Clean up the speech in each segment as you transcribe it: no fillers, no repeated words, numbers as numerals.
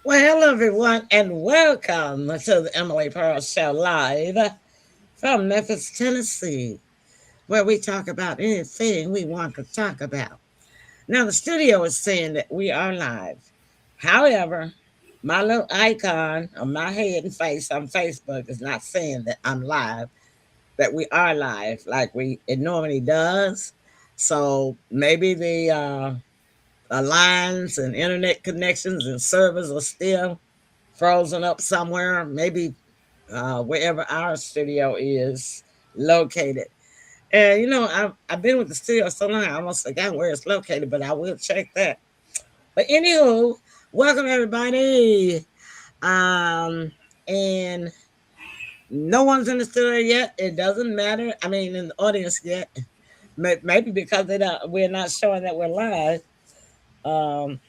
Well, hello everyone, and welcome to the Emily Pearl Show live from Memphis, Tennessee, where we talk about anything we want to talk about. Now, the studio is saying that we are live. However, my little icon on my head and face on Facebook is not saying that I'm live, that we are live like it normally does. So maybe the lines and internet connections and servers are still frozen up somewhere, maybe wherever our studio is located. And I've been with the studio so long, I almost forgot where it's located, but I will check that. But anywho, welcome everybody. And no one's in the studio yet. It doesn't matter. I mean, in the audience yet. Maybe because we're not showing that we're live. Um,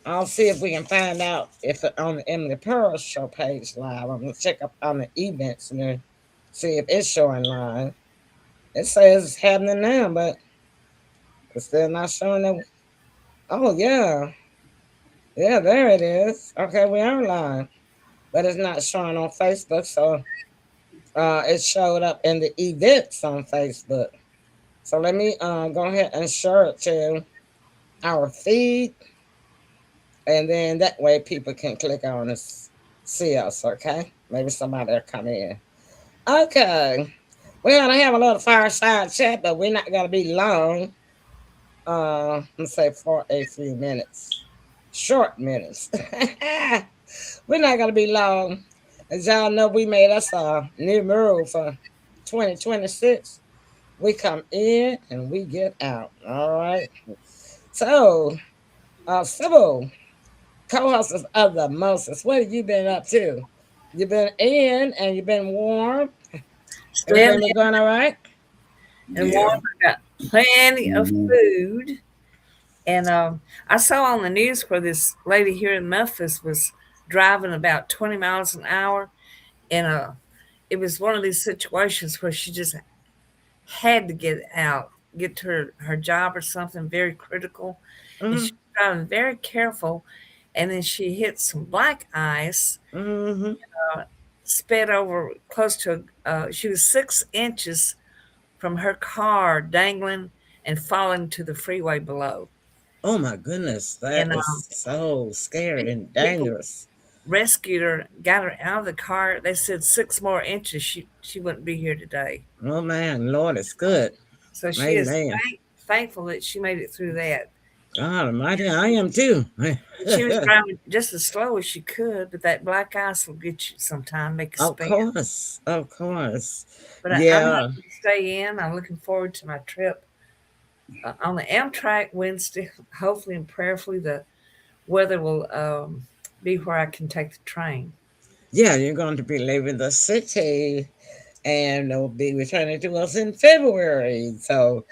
I'll see if we can find out if on the Emily Pearl show page live. I'm gonna check up on the events and then see if it's showing live. It says it's happening now, but it's still not showing that. Oh yeah, yeah, there it is. Okay, we are live, but it's not showing on Facebook. So it showed up in the events on Facebook. So let me go ahead and share it to our feed, and then that way people can click on us, see us. Okay, maybe somebody will come in. Okay. We're gonna have a little fireside chat, but we're not gonna be long. Let's say for a few minutes. Short minutes. We're not gonna be long. As y'all know, we made us a new rule for 2026. We come in and we get out. All right. So, Sybil, co-host of the Moses, what have you been up to? You've been in and you've been warm. Stand Everything been going all right? and Yeah. warm. I got plenty of Mhm. food. And I saw on the news where this lady here in Memphis was driving about 20 miles an hour. And it was one of these situations where she just had to get out, get to her job or something very critical. And Mm-hmm. she was driving very careful. And then she hit some black ice, Mm-hmm. sped over close to, she was 6 inches from her car dangling and falling to the freeway below. Oh my goodness, that And is so scary and people dangerous. rescued her, got her out of the car. They said 6 more inches, she wouldn't be here today. Oh man, Lord, it's good. So she is Amen. thankful that she made it through that. God Almighty, I am too. And she was driving just as slow as she could, but that black ice will get you sometime, make you Of spin. course, of course. But I'm Yeah, hoping to stay in. I'm looking forward to my trip on the Amtrak Wednesday. Hopefully and prayerfully, the weather will be where I can take the train. yeah, you're going to be leaving the city and they'll be returning to us in February. So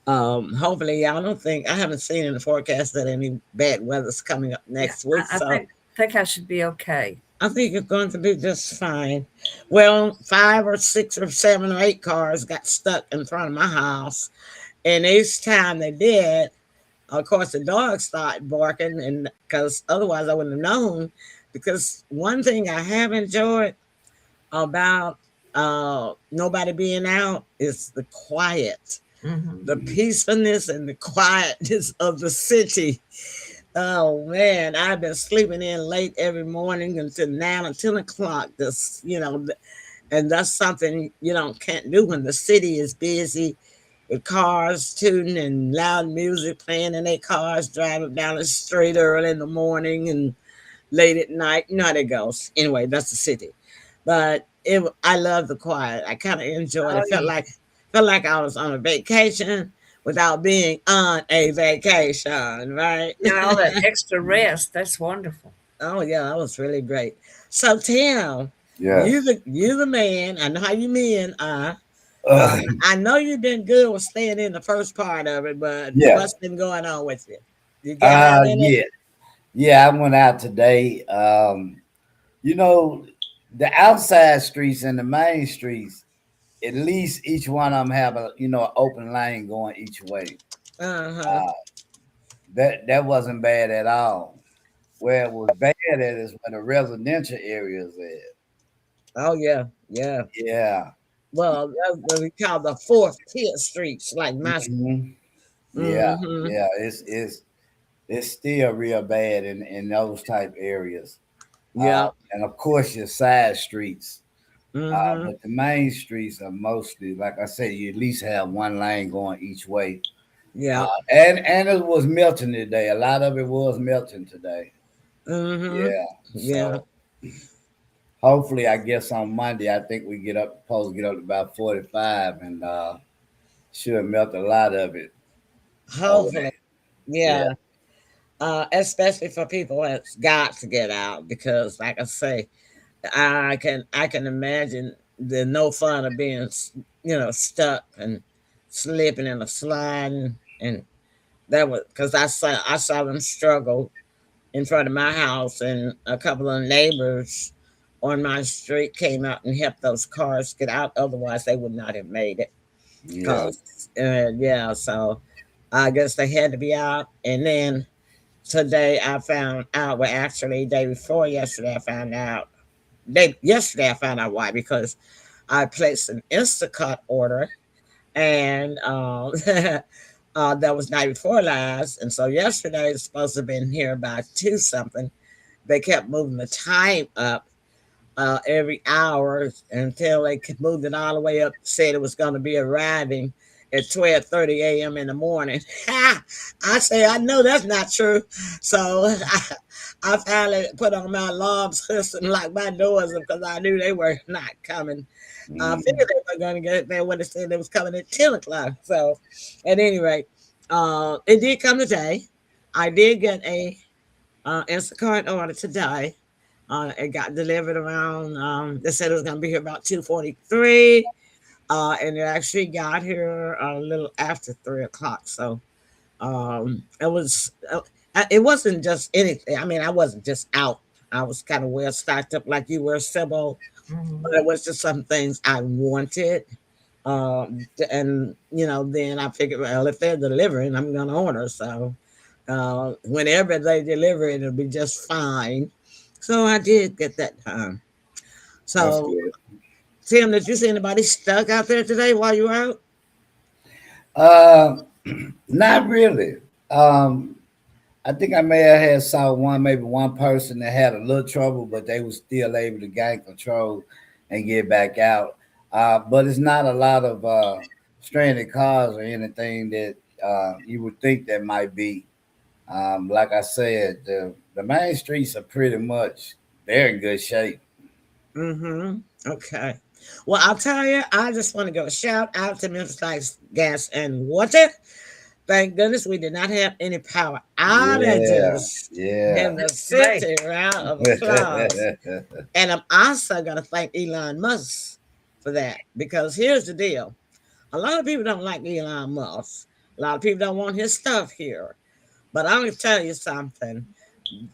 hopefully y'all don't think I haven't seen in the forecast that any bad weather's coming up Yeah, next week. I So think I should be okay. I think it's going to be just fine. Well, five or six or seven or eight cars got stuck in front of my house. And each time they did, of course, the dogs started barking, and because otherwise I wouldn't have known. Because one thing I have enjoyed about nobody being out is the quiet, the Hmm. peacefulness, and the quietness of the city. Oh man, I've been sleeping in late every morning until 9 or 10 o'clock. And that's something can't do when the city is busy with cars tooting and loud music playing in their cars, driving down the street early in the morning and late at night. You know how that goes. Anyway, that's the city. But I love the quiet. I kind of enjoyed Oh it. yeah, Felt like I was on a vacation without being on a vacation, right? and all that extra rest. That's wonderful. Oh yeah, that was really great. So Tim, Yes. you the man. I know how you men are. Uh, Uh, I know you've been good with staying in the first part of it, but yeah. what's been going on with you? You get out in it? Yeah. Yeah. I went out today. You know, the outside streets and the main streets, at least each one of them have an open lane going each way. Uh huh. Uh, that wasn't bad at all. Where it was bad Yeah, that is where the residential areas at. Oh yeah, yeah. Yeah. Well, that's what we call the fourth tier streets, like my. Hmm. Yeah. Mm-hmm. Yeah. It's still real bad in those type areas. Yeah. And of course your side streets. Mm-hmm. But the main streets are mostly, like I said, you at least have one lane going each way. Yeah. And it was melting today. A lot of it was melting today. Mm-hmm. Yeah. Yeah. So hopefully, I guess on Monday, I think we get up, supposed to get up to about 45, and should melt a lot of it over Hopefully. there. Yeah. Yeah. Especially for people that's got to get out because, like I say, I can imagine the no fun of being stuck and slipping and a sliding, and that was because I saw them struggle in front of my house, and a couple of neighbors on my street came out and helped those cars get out. Otherwise, they would not have made it. Yeah. Cause yeah, so I guess they had to be out, and then today I found out. Well, actually, day before yesterday, I found out. Yesterday I found out why, because I placed an Instacart order, and that was night before last, and so yesterday it's supposed to have been here by two something. They kept moving the time up every hour until they could move it all the way up. Said it was going to be arriving at 12:30 a.m. in the morning. I say I know that's not true. So I finally put on my alarm system, locked my doors because I knew they were not coming. I Mm. figured they were going to get there when they said they was coming at 10 o'clock. So at any rate, it did come today. I did get a Instacart order today. It got delivered around. They said it was going to be here about 2:43, and it actually got here a little after 3 o'clock. So it was. It wasn't just anything. I mean, I wasn't just out. I was kind of well stocked up, like you were, Sybil. Mhm. But it was just some things I wanted. And then I figured, well, if they're delivering, I'm going to order. So whenever they deliver it, it'll be just fine. So I did get that done. That's So, good. Tim, did you see anybody stuck out there today while you were out? Uh, Not really. Um, I think I may have had saw one, maybe one person that had a little trouble, but they was still able to gain control and get back out. But it's not a lot of stranded cars or anything that you would think that might be. Like I said, the main streets are pretty much they're in good shape. Mm-hmm. Okay. Well, I'll tell you, I just want to go shout out to Memphis Lights, Gas, and Water. Thank goodness we did not have any power Yeah, outages yeah. in the Today. city. Round of applause. And I'm also going to thank Elon Musk for that, because here's the deal. A lot of people don't like Elon Musk. A lot of people don't want his stuff here. But I'm going to tell you something.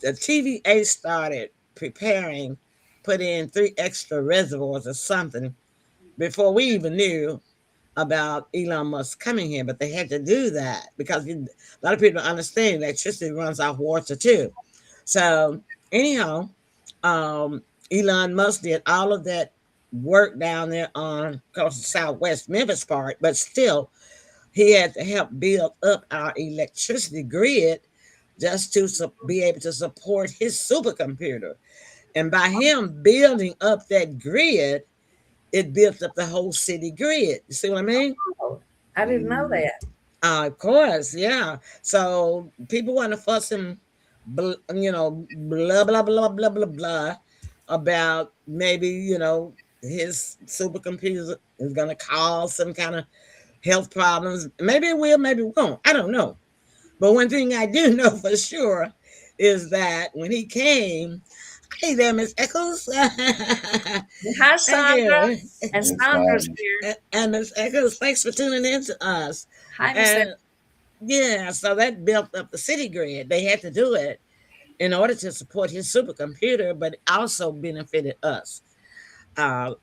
The TVA started preparing, put in 3 extra reservoirs or something before we even knew about Elon Musk coming here. But they had to do that because a lot of people don't understand electricity runs off water too. So, anyhow, um, Elon Musk did all of that work down there on, of course, the Southwest Memphis part, but still, he had to help build up our electricity grid just to be able to support his supercomputer. And by him building up that grid, it built up the whole city grid. You see what I mean? Oh, I didn't know Mm, that. Of course, yeah. So people want to fuss him, blah blah blah blah blah blah, about maybe his supercomputer is going to cause some kind of health problems. Maybe it will, maybe it won't. I don't know. But one thing I do know for sure is that when he came, hey there, Miss Eccles. Hi, Thank Sandra. you. And that's Sandra's fine. here. And Miss Eccles, thanks for tuning in to us. Hi, Miss. And yeah, so that built up the city grid. They had to do it in order to support his supercomputer, but it also benefited us. Shout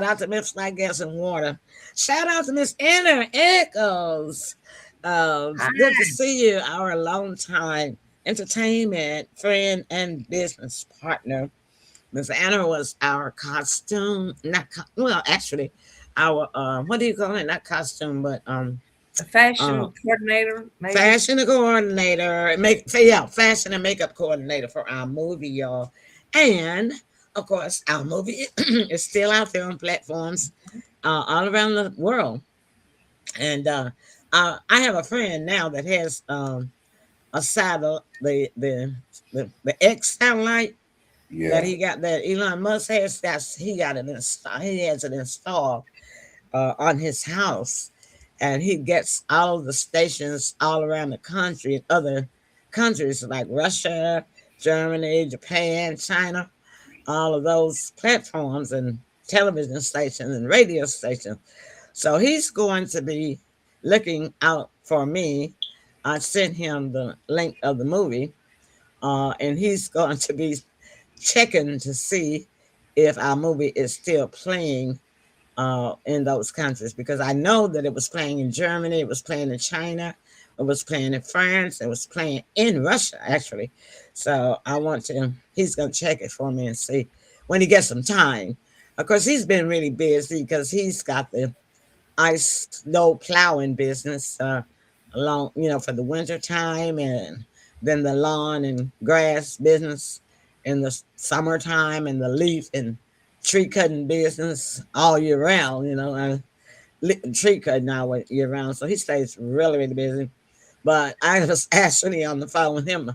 out to Miss Like Gas and Water. Shout out to Miss Anna Echoes. Hi. Good to see you, our long time entertainment friend and business partner. Miss Anna was our costume, not well, actually, our what do you call it? Not costume, but A uh, fashion coordinator, maybe. fashion coordinator, yeah, fashion and makeup coordinator for our movie, y'all. And of course, our movie is still out there on platforms all around the world. And I have a friend now that has a satellite, the X satellite that Yeah. he got, that Elon Musk has. That's he got it installed. He has it installed on his house, and he gets all of the stations all around the country and other countries like Russia, Germany, Japan, China, all of those platforms and television stations and radio stations. So he's going to be looking out for me. I sent him the link of the movie, and he's going to be checking to see if our movie is still playing in those countries, because I know that it was playing in Germany, it was playing in China, it was playing in France, it was playing in Russia actually. So I want to. He's gonna check it for me and see when he gets some time. Of course, he's been really busy because he's got the ice snow plowing business along, for the winter time, and then the lawn and grass business in the summertime, and the leaf and tree cutting business all year round. Tree cutting all year round, so he stays really really busy. But I was actually on the phone with him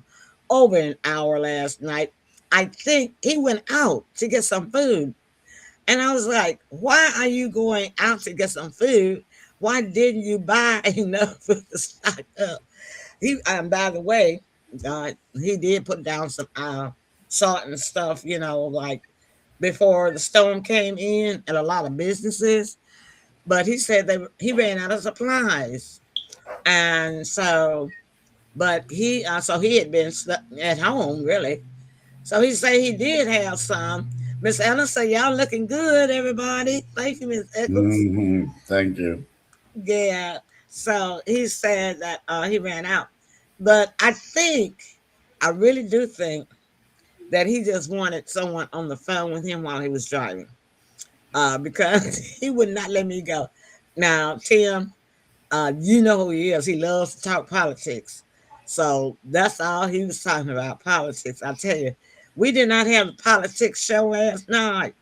over an hour last night. I think he went out to get some food, and I was like, why are you going out to get some food? Why didn't you buy enough food to stock up? By the way, he did put down some salt and stuff, like before the storm came in at a lot of businesses. But he said he ran out of supplies. And so he had been stuck at home, really. So he said he did have some. Miss Ella said, y'all looking good, everybody. Thank you, Miss Eccles. Thank you. Yeah. So he said that he ran out. But I really do think that he just wanted someone on the phone with him while he was driving, because he would not let me go. Now, Tim, you know who he is. He loves to talk politics. So that's all he was talking about, politics. I tell you, we did not have a politics show last night,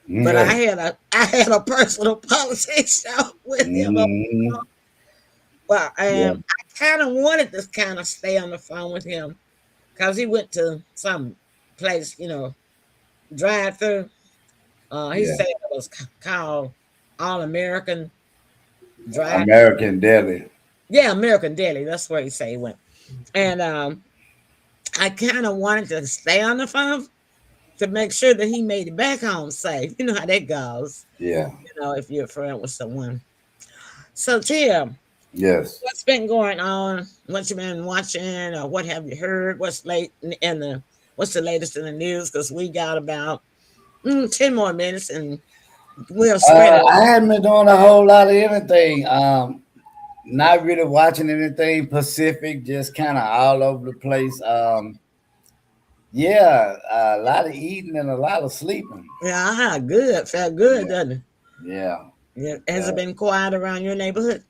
but Yeah. I had a personal politics show with him. Hmm. Well, Yeah. I kind of wanted to kind of stay on the phone with him because he went to some place, drive through. He Yeah. said it was called All American Drive. American Deli. Yeah, American Deli. That's where he said he went. And I kind of wanted to stay on the phone to make sure that he made it back home safe. You know how that goes. Yeah. If you're a friend with someone. So Tim, Yes. what's been going on? What you been watching, or what have you heard? What's the latest in the news? Because we got about 10 more minutes, and we'll spread it. I haven't been doing a whole lot of anything. Not really watching anything Pacific, just kind of all over the place. Yeah, a lot of eating and a lot of sleeping. Yeah, good. Felt good, Yeah, doesn't it? yeah, Yeah. Has it yeah. been quiet around your neighborhood?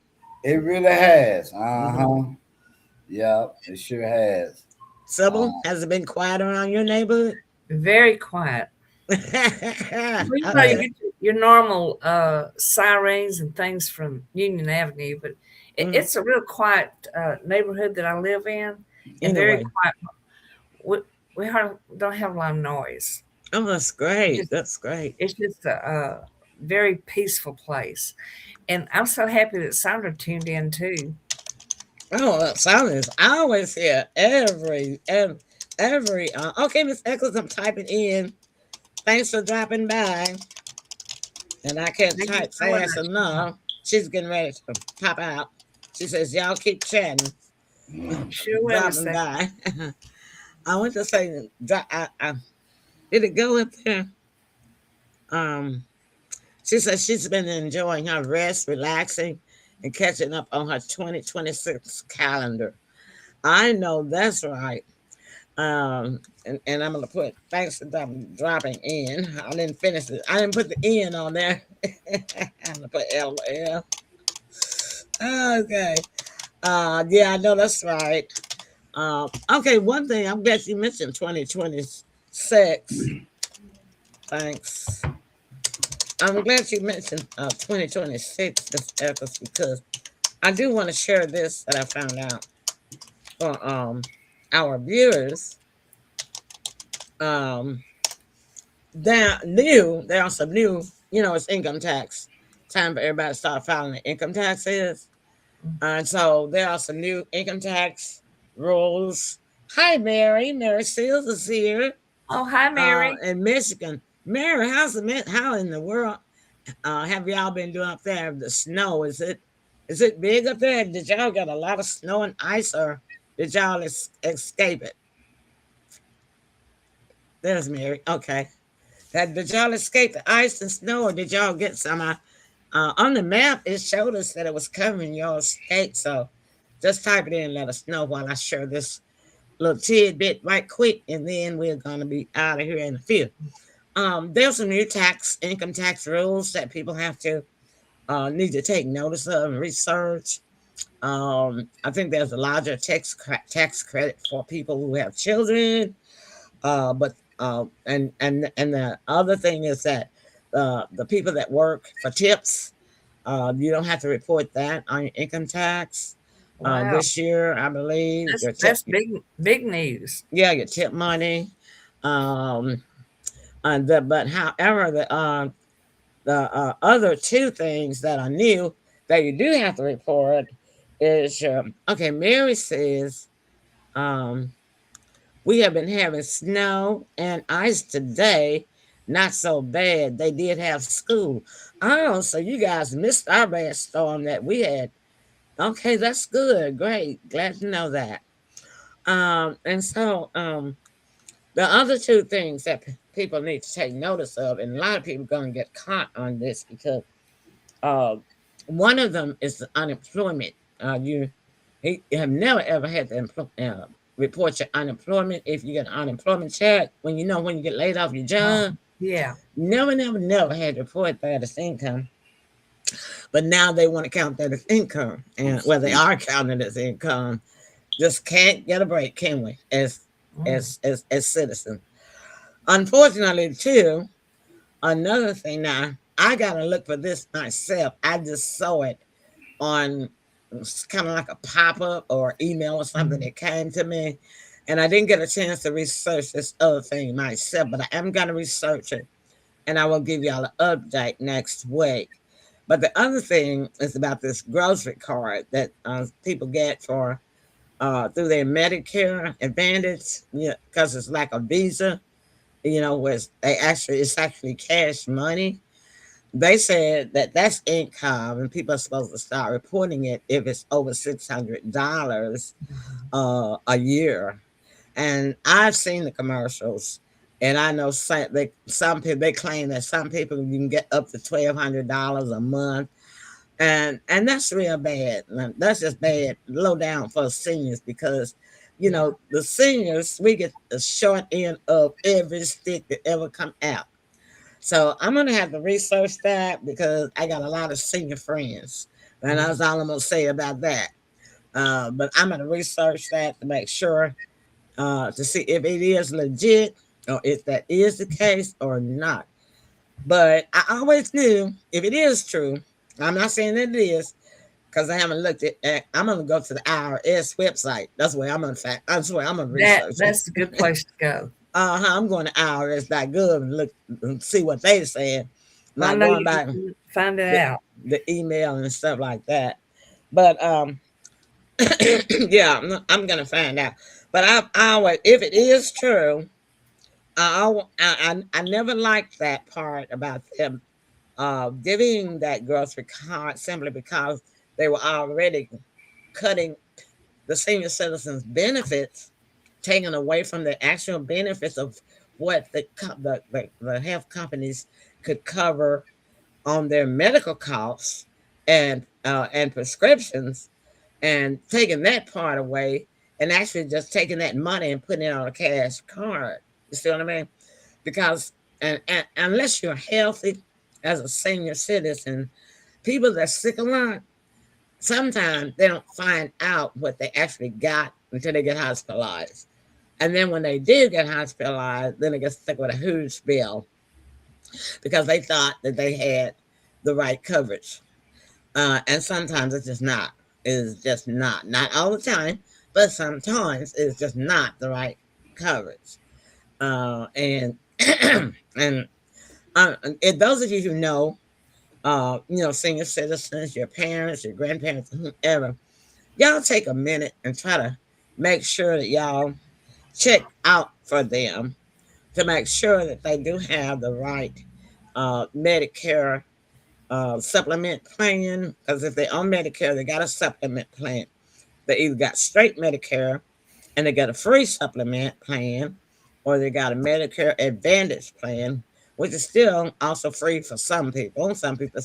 It really has. Mm-hmm. Yeah, it sure has. Sybil, Uh, has it been quiet around your neighborhood? Very quiet. Well, you Okay. get your normal sirens and things from Union Avenue, but Mm. it's a real quiet neighborhood that I live in, and very Anyway, quiet. We, don't have a lot of noise. oh, that's It's great. just, That's great. it's just a very peaceful place. And I'm so happy that Sandra tuned in too. Oh, that sounds. I always hear every. Okay, Miss Eccles, I'm typing in. Thanks for dropping by. And I can't Thank you type for joining fast us. enough. She's getting ready to pop out. She says, "Y'all keep chatting, Sure will, Miss dropping Eccles. by." I want to say, did it go up there? Um, she says she's been enjoying her rest, relaxing, and catching up on her 2026 calendar. I know that's right. And I'm gonna put thanks that I'm dropping in. I didn't finish it. I didn't put the N on there. I'm gonna put LL. Okay. Yeah, I know that's right. Okay, one thing I'm glad you mentioned 2026. Thanks. I'm glad you mentioned 2026, Miss Eccles, because I do want to share this that I found out for our viewers. Um, there are some new, it's income tax time for everybody to start filing the income taxes. And so there are some new income tax rules. Hi, Mary. Mary Seals is here Oh, hi, Mary. in Michigan. Mary, how in the world have y'all been doing up there? The snow, is it big up there? Did y'all get a lot of snow and ice, or did y'all escape it? There's Mary. Okay. Did y'all escape the ice and snow, or did y'all get some? On the map, it showed us that it was covering your state. So just type it in and let us know while I share this little tidbit right quick, and then we're gonna be out of here in a few. There's some new income tax rules that people have to need to take notice of and research. I think there's a larger tax credit for people who have children. But and the other thing is that the people that work for tips, you don't have to report that on your income tax. Wow, This year, I believe that's your tip, that's big news. yeah, your tip money. Um, but however, the other two things that are new that you do have to report is okay. Mary says um, we have been having snow and ice today. Not so bad. They did have school. Oh, so you guys missed our bad storm that we had. Okay, that's good. Great. Glad to know that. And so the other two things that people need to take notice of, and a lot of people going to get caught on this because uh, one of them is the unemployment. You have never ever had to report your unemployment if you get an unemployment check when you get laid off your Oh, job. yeah. Never had to report that as income, but now they want to count that as income, and well, they are counting it as income. Just can't get a break, can we? Mm. As citizens, unfortunately, too. Another thing now, I gotta look for this myself. I just saw it on kind of like a pop up or email or something Mhm. that came to me. And I didn't get a chance to research this other thing myself, but I am going to research it and I will give y'all an update next week. But the other thing is about this grocery card that people get for through their Medicare Advantage, because it's like a Visa, where it's actually cash money. They said that that's income, and people are supposed to start reporting it if it's over $600 a year. And I've seen the commercials, and I know some people they claim that some people you can get up to $1,200 a month, and that's real bad. That's just bad, low down for seniors because. Yeah. The seniors, we get the short end of every stick that ever come out. So I'm gonna have to research that because I got a lot of senior friends, and Mm. that's all I'm gonna say about that. But I'm gonna research that to make sure to see if it is legit or if that is the case or not. But I always knew if it is true. I'm not saying that it is because I haven't looked at. I'm gonna go to the IRS website. That's where I'm gonna fact. That's where I'm gonna research it. That's a good place to go. I'm going to IRS.gov and look and see what they said. Well, I Not know going you by can find it the, out. the email and stuff like that. But yeah, I'm gonna find out. But I always, if it is true, I never liked that part about them giving that grocery card simply because they were already cutting the senior citizens benefits, taken away from the actual benefits of what the health companies could cover on their medical costs and prescriptions, and taking that part away and actually just taking that money and putting it on a cash card. You see what I mean? Because and unless you're healthy as a senior citizen, people that sick a lot, sometimes they don't find out what they actually got until they get hospitalized. And then when they did get hospitalized, then they get stuck with a huge bill because they thought that they had the right coverage. And sometimes it's just not. It's just not. Not all the time, but sometimes it's just not the right coverage. And and those of you who know, senior citizens, your parents, your grandparents, whoever, y'all take a minute and try to make sure that y'all check out for them to make sure that they do have the right Medicare supplement plan. Because if they're on Medicare, they got a supplement plan. They either got straight Medicare and they got a free supplement plan, or they got a Medicare Advantage plan, which is still also free for some people. Some people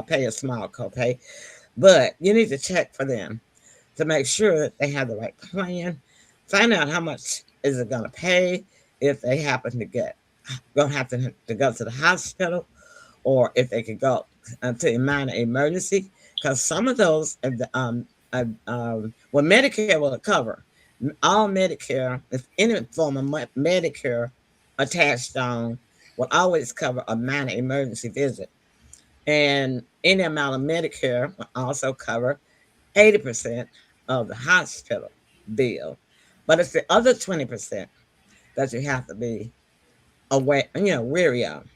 pay a small copay, but you need to check for them to make sure that they have the right plan. Find out how much is it going to pay if they happen to get going to have to go to the hospital, or if they could go to a minor emergency, because some of those well, Medicare will cover all Medicare. If any form of Medicare attached on, will always cover a minor emergency visit, and any amount of Medicare will also cover 80% of the hospital bill. But it's the other 20% that you have to be aware, wary of.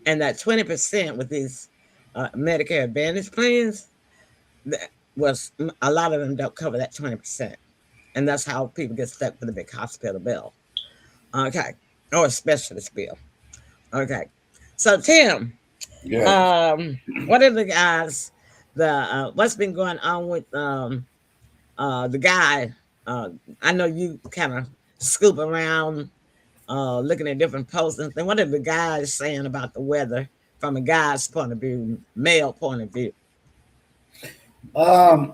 And that 20% with these Medicare Advantage plans, that was a lot of them don't cover that 20. And that's how people get stuck with a big hospital bill. Okay. Or a specialist bill. Okay. So Tim, Yes. what are the guys what's been going on with the guy? Uh, I know you kind of scoop around looking at different posts and what are the guys saying about the weather from a guy's point of view, male point of view? Um,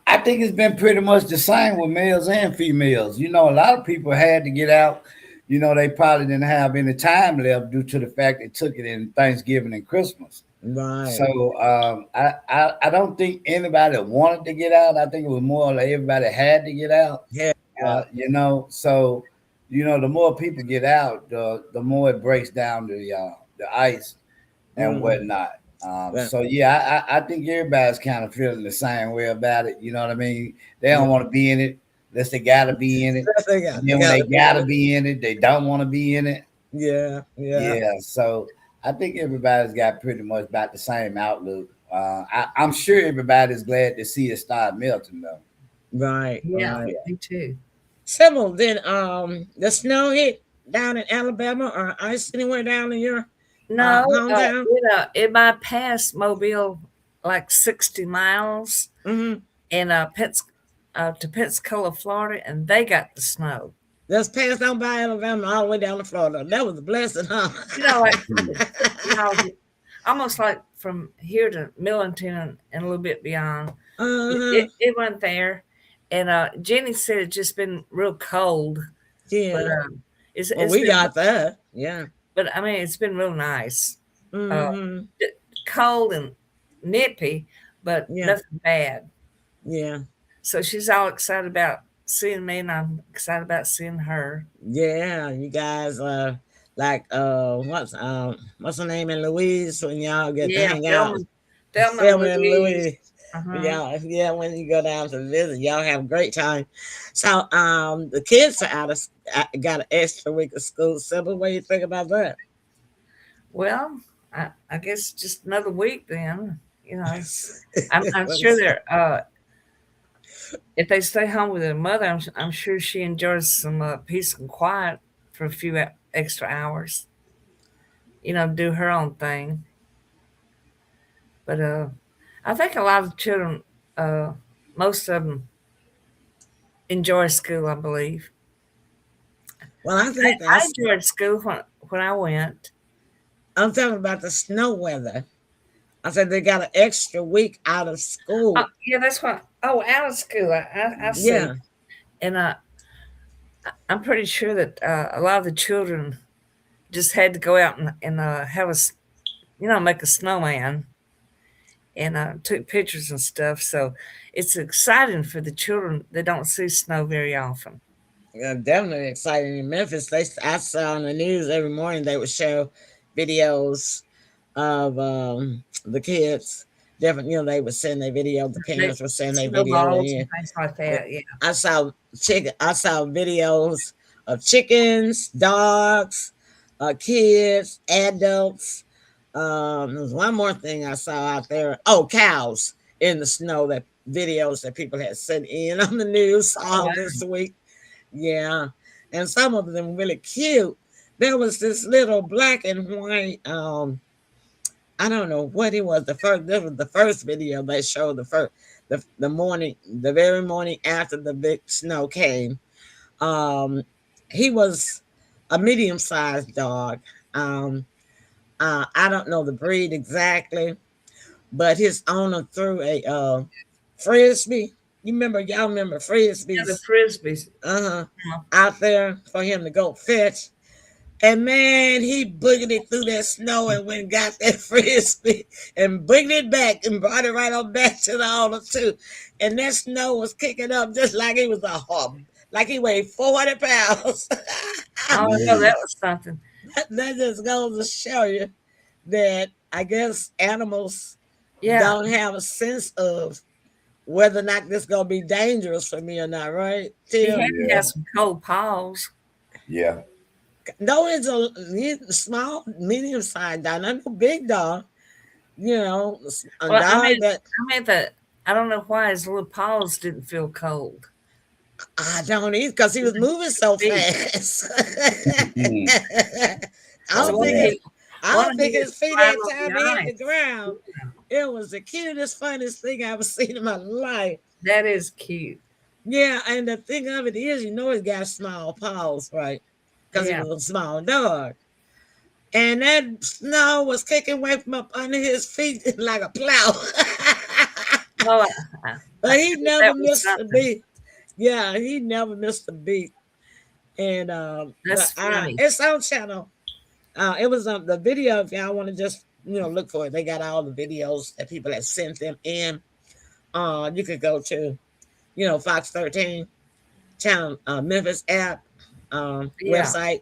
I think it's been pretty much the same with males and females. A lot of people had to get out. They probably didn't have any time left due to the fact they took it in Thanksgiving and Christmas. Right. So I don't think anybody wanted to get out. I think it was more like everybody had to get out. Yeah. Yeah. So the more people get out, the more it breaks down the ice and Mm. whatnot. Yeah. So yeah, I think everybody's kind of feeling the same way about it. You know what I mean? They Yeah. don't want to be in it unless they gotta be in it. Yes, they And they then when they gotta be in gotta it. be in it, they don't want to be in it. Yeah. Yeah. Yeah. So I think everybody's got pretty much about the same outlook. I'm sure everybody's glad to see it start melting though. Right. Yeah, Right. me too. Sybil, did the snow hit down in Alabama or ice anywhere down in your No, hometown? it bypassed Mobile like 60 miles Mm-hmm. in to Pensacola, Florida, and they got the snow. Just passed on by Alabama all the way down to Florida. That was a blessing, huh? Like you know, almost like from here to Millington and a little bit beyond. Uh-huh. It went there, and Jenny said it's just been real cold, but Yeah. Well, it's we been, got that. Yeah. but I mean it's been real nice. Uh, Mm-hmm. Cold and nippy, but Yeah. nothing bad. Yeah. So she's all excited about seeing me, and I'm excited about seeing her. Yeah. You guys like what's her name in Louise when y'all get to Yeah, hang out? Thelma and Selma and Louise. Louis. Uh-huh. Yeah, when you go down to visit, y'all have a great time. So, the kids are got an extra week of school. Sybil, what do you think about that? Well, I guess just another week then. I'm sure they're if they stay home with their mother, I'm sure she enjoys some peace and quiet for a few extra hours. Do her own thing. But I think a lot of children, uh, most of them enjoy school. I believe. Well, I think I that's. enjoyed school when I went. I'm talking about the snow weather. I said they got an extra week out of school. Yeah, that's what. Oh, out of school. I see. Yeah, And I'm pretty sure that a lot of the children just had to go out and have make a snowman and took pictures and stuff. So it's exciting for the children that don't see snow very often. Definitely exciting in Memphis. I saw on the news every morning they would show videos of the kids. Different, they would send their video. The They, parents would send their video snowballs and in. things like that. Yeah. I saw chicken. I saw videos of chickens, dogs, kids, adults. There was one more thing I saw out there. Oh, cows in the snow. That videos that people had sent in on the news Oh, all wow. this week. Yeah, and some of them really cute. There was this little black and white. I don't know what it was. The first, this was the first video they showed. The morning, the very morning after the big snow came. Um, he was a medium sized dog. Um, I don't know the breed exactly, but his owner threw a frisbee. Y'all remember Yeah, the frisbees? frisbees. Uh-huh. Uh, Out there for him to go fetch. And man, he boogered it through that snow and went and got that frisbee and boogered it back and brought it right on back to the owner too. And that snow was kicking up just like it was a hub, like he weighed 400 pounds. Oh, no, Mm. that was something. That just goes to show you that I guess animals Yeah, don't have a sense of whether or not this gonna be dangerous for me or not, right, he Tim? had to Yeah, have some cold paws. yeah, No, he's a small, medium sized dog, not no big dog. A Well, dog that I mean that I don't know why his little paws didn't feel cold. I don't eat because he His was moving so feet. fast. Mhm. I So Oh don't think yeah. I one don't of think his his feet right every on the time he hit the ice. ground. It was the cutest, funniest thing I ever seen in my life. That is cute. Yeah, and the thing of it is, he's got small paws, right? Because he Yeah. was a small dog. And that snow was kicking away from up under his feet like a plow. Well, I But he think never that was missed a something. beat. Yeah, he never missed a beat. And but That's funny. it's on channel. It was the video. If y'all want to just look for it, they got all the videos that people have sent them in. You could go to Fox 13 channel, Memphis app, Yeah. website.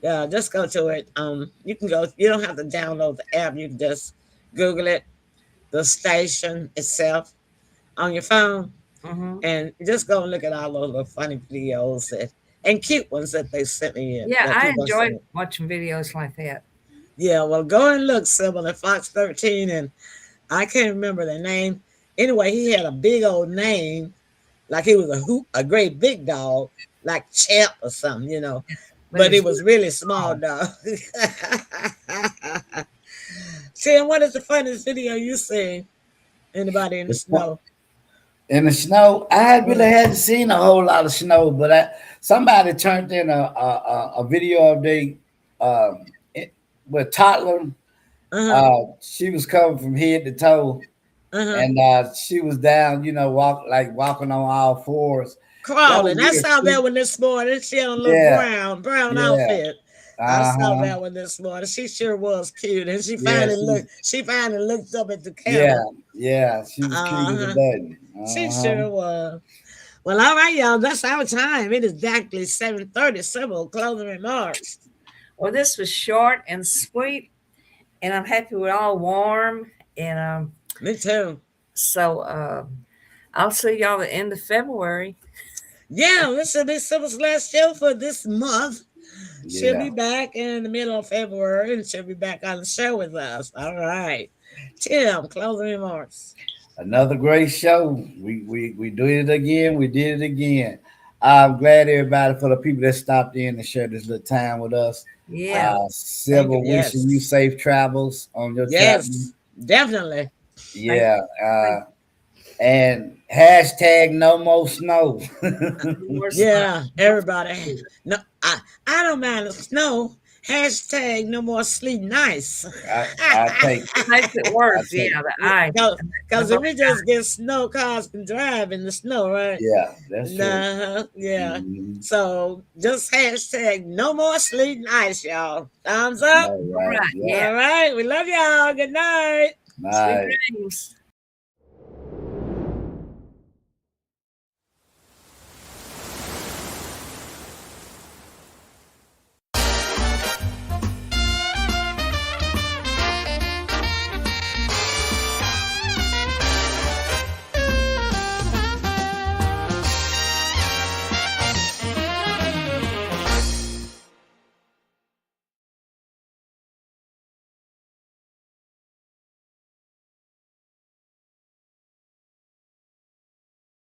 Just go to it. You can go. You don't have to download the app. You can just Google it, the station itself on your phone, Hmm. and just go and look at all those little funny videos and cute ones that they sent me in. Yeah, That I people sent enjoyed me. watching videos like that. Yeah, well, go and look, Sybil, at Fox 13, and I can't remember the name. Anyway, he had a big old name, like he was a great big dog, like Champ or something. But But it's it really was really small small. dog. Tim, what is the funniest video you seen? Anybody in the The fu- snow? In the snow, I really Uh hadn't seen a whole lot of snow, but somebody turned in a video of it, with toddler. huh. She was covered from head to toe, Uh huh. and she was down, walking on all fours. That was Crawling. I real saw that cute. one this morning. She had a little Yeah, brown yeah, outfit. I saw uh-huh, that one this morning. She sure was cute, and she yeah, finally looked. She finally looked up at the yeah, camera. yeah. She was cute as a Uh huh. button. She Uh-huh. sure was. Well, all right, y'all. That's our time. It is exactly 7:30. Several closing remarks. Well, this was short and sweet, and I'm happy we're all warm. And Me too. so I'll see y'all at the end of February. Yeah, this will be Sybil's last show for this month. She'll Yeah. be back in the middle of February, and she'll be back on the show with us. All right. Tim, closing remarks. Another great show. We did it again. We did it again. I'm glad everybody for the people that stopped in and shared this little time with us. Yeah. Thank you. Silver wishing you Yes. safe travels on your traveling. Yes, definitely. Thank Yeah. thank And hashtag no more snow. you. No more snow. Yeah, everybody. No, I don't mind the snow. Hashtag no more sleep nice. I take it. Makes it I worse. take Yeah, the I. The Because if both it just gets snow, cars can drive in the snow, right? Yeah, that's true. Nah, yeah. Mhm. So just hashtag no more sleep nice, y'all. Thumbs up. All All right. right. Yeah. Yeah. All right. We love y'all. Good night. Sweet Nice. dreams.